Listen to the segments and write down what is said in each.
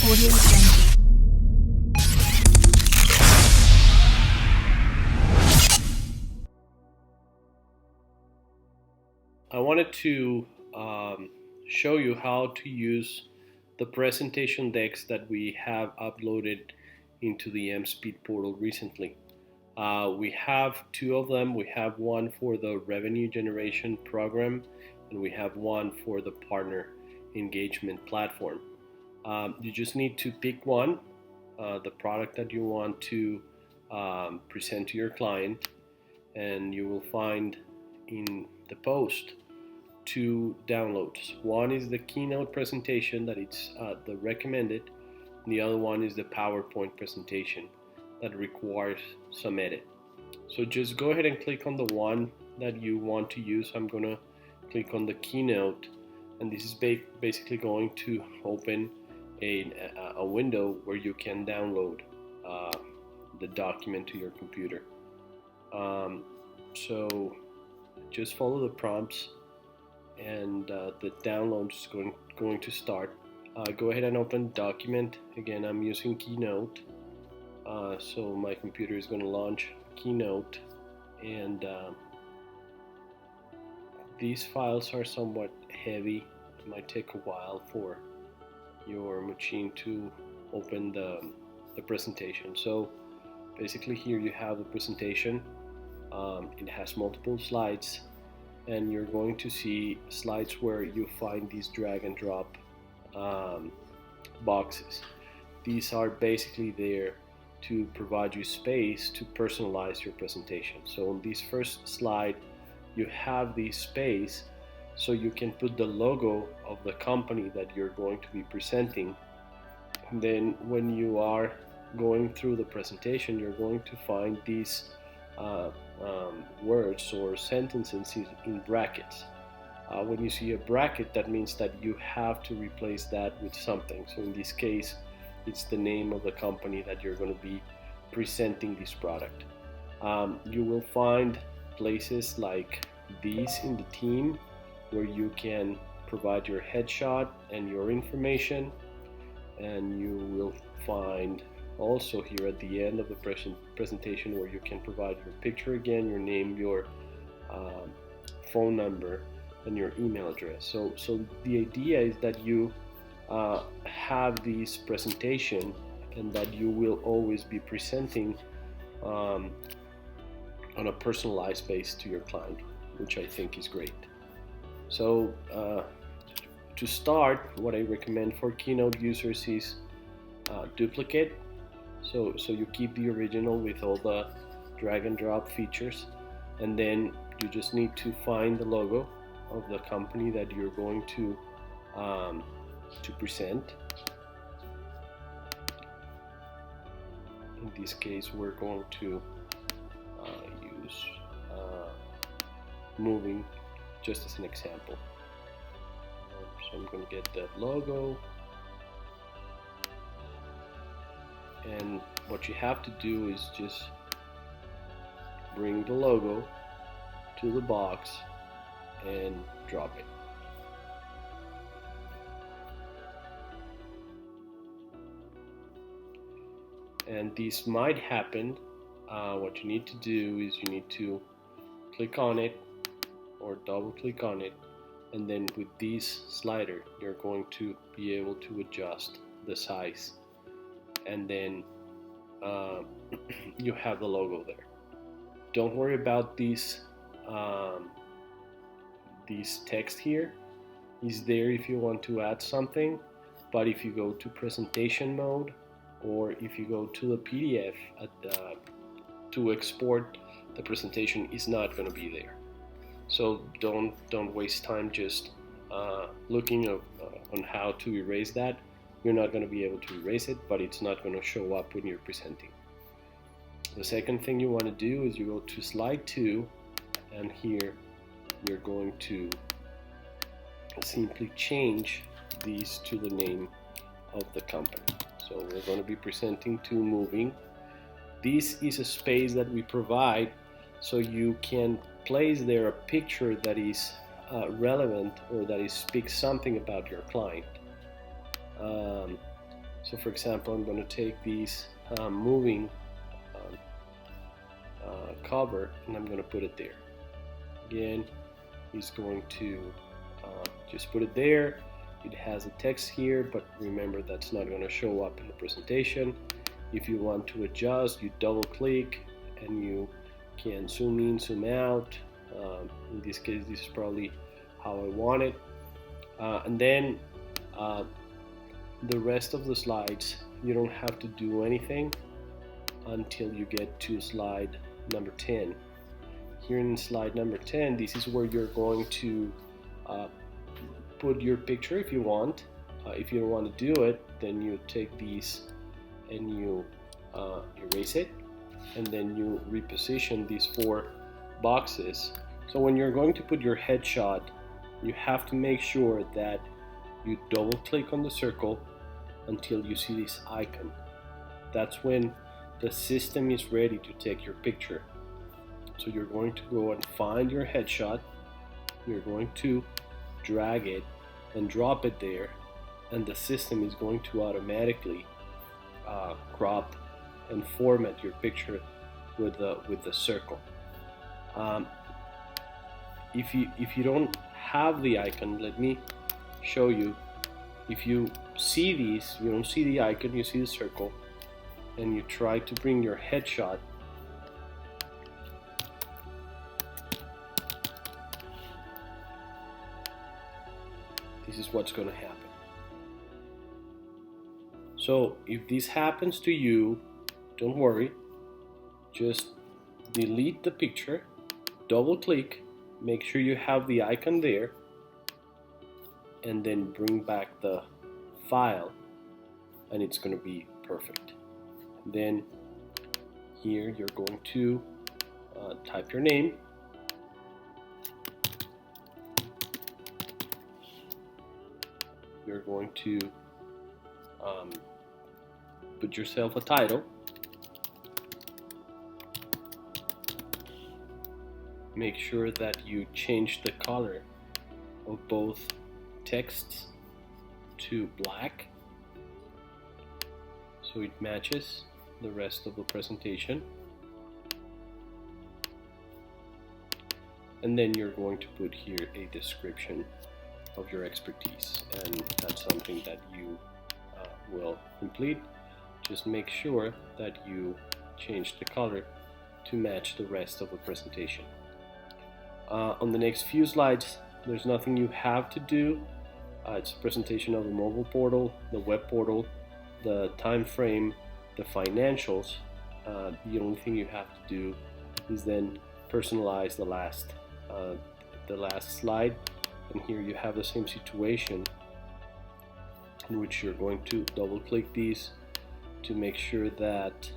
I wanted to show you how to use the presentation decks that we have uploaded into the MSpeed portal recently. We have two of them. We have one for the revenue generation program, and we have one for the partner engagement platform. You just need to pick one, the product that you want to present to your client, and you will find in the post two downloads. One is the keynote presentation that it's the recommended, and the other one is the PowerPoint presentation that requires some edit. So just go ahead and click on the one that you want to use. I'm gonna click on the keynote, and this is basically going to open a window where you can download the document to your computer. So just follow the prompts, and the download is going to start. Go ahead and open document. Again, I'm using Keynote, so my computer is going to launch Keynote, and these files are somewhat heavy. It might take a while for your machine to open the presentation. So basically here you have the presentation. It has multiple slides, and you're going to see slides where you find these drag and drop boxes. These are basically there to provide you space to personalize your presentation. So on this first slide you have this space so you can put the logo of the company that you're going to be presenting. And then when you are going through the presentation, you're going to find these words or sentences in brackets. When you see a bracket, that means that you have to replace that with something. So in this case, it's the name of the company that you're going to be presenting this product. You will find places like these in the team where you can provide your headshot and your information, and you will find also here at the end of the presentation where you can provide your picture again, your name, your phone number, and your email address. So the idea is that you have this presentation and that you will always be presenting on a personalized base to your client, which I think is great. So to start, what I recommend for Keynote users is duplicate. So you keep the original with all the drag and drop features, and then you just need to find the logo of the company that you're going to present. In this case, we're going to use moving just as an example. So I'm going to get that logo, and what you have to do is just bring the logo to the box and drop it. And this might happen. What you need to do is you need to click on it or double click on it, and then with this slider you're going to be able to adjust the size, and then you have the logo there. Don't worry about this text here. Is there if you want to add something, but if you go to presentation mode, or if you go to the PDF to export the presentation, is not going to be there. So don't waste time just looking on how to erase that. You're not going to be able to erase it, but it's not going to show up when you're presenting. The second thing you want to do is you go to slide 2, and here you're going to simply change these to the name of the company. So we're going to be presenting to moving. This is a space that we provide so you can place there a picture that is relevant or that speaks something about your client. So for example, I'm going to take these moving cover and I'm going to put it there. Again, he's going to just put it there. It has a text here, but remember that's not going to show up in the presentation. If you want to adjust, you double click and you can zoom in, zoom out. In this case, this is probably how I want it. And then the rest of the slides, you don't have to do anything until you get to slide number 10. Here in slide number 10, this is where you're going to put your picture if you want. If you don't want to do it, then you take these and you erase it, and then you reposition these 4 boxes. So when you're going to put your headshot, you have to make sure that you double click on the circle until you see this icon. That's when the system is ready to take your picture. So you're going to go and find your headshot, you're going to drag it and drop it there, and the system is going to automatically crop and format your picture with the circle. If you don't have the icon, let me show you. If you see these, you don't see the icon, you see the circle, and you try to bring your headshot this is what's going to happen. So if this happens to you, don't worry, just delete the picture, double click, make sure you have the icon there, and then bring back the file, and it's going to be perfect. And then here you're going to type your name, you're going to put yourself a title, make sure that you change the color of both texts to black so it matches the rest of the presentation, and then you're going to put here a description of your expertise, and that's something that you will complete. Just make sure that you change the color to match the rest of the presentation. On the next few slides, there's nothing you have to do. It's a presentation of the mobile portal, the web portal, the time frame, the financials. The only thing you have to do is then personalize the last slide, and here you have the same situation in which you're going to double click these to make sure that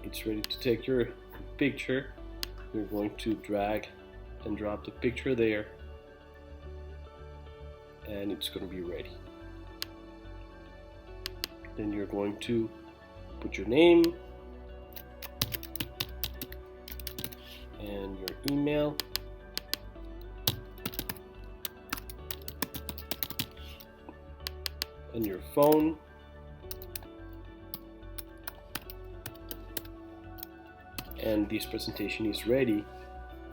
it's ready to take your picture. You're going to drag and drop the picture there, and it's going to be ready. Then you're going to put your name and your email, and your phone, and this presentation is ready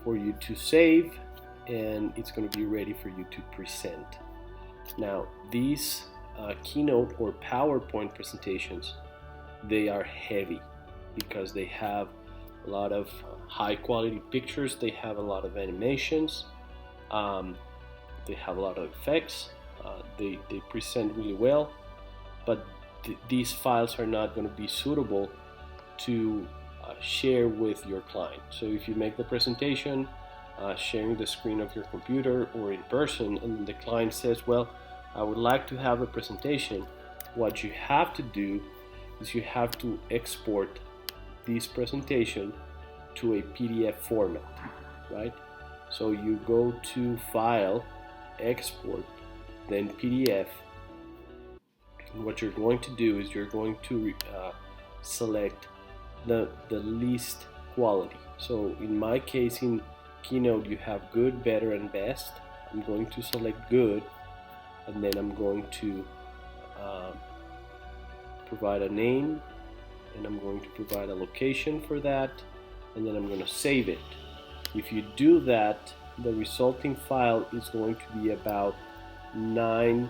for you to save, and it's going to be ready for you to present. Now these keynote or PowerPoint presentations, they are heavy because they have a lot of high quality pictures, they have a lot of animations, they have a lot of effects, they present really well, but these files are not going to be suitable to share with your client. So if you make the presentation sharing the screen of your computer or in person, and the client says, well, I would like to have a presentation, what you have to do is you have to export this presentation to a PDF format, right? So you go to File, Export, then PDF, and what you're going to do is you're going to select the least quality. So in my case, in Keynote, you have good, better, and best. I'm going to select good, and then I'm going to provide a name, and I'm going to provide a location for that, and then I'm going to save it. If you do that, the resulting file is going to be about 9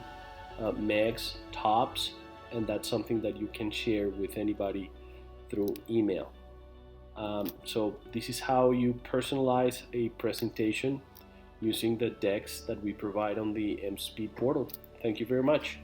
megs tops, and that's something that you can share with anybody through email. So this is how you personalize a presentation using the decks that we provide on the MSpeed portal. Thank you very much.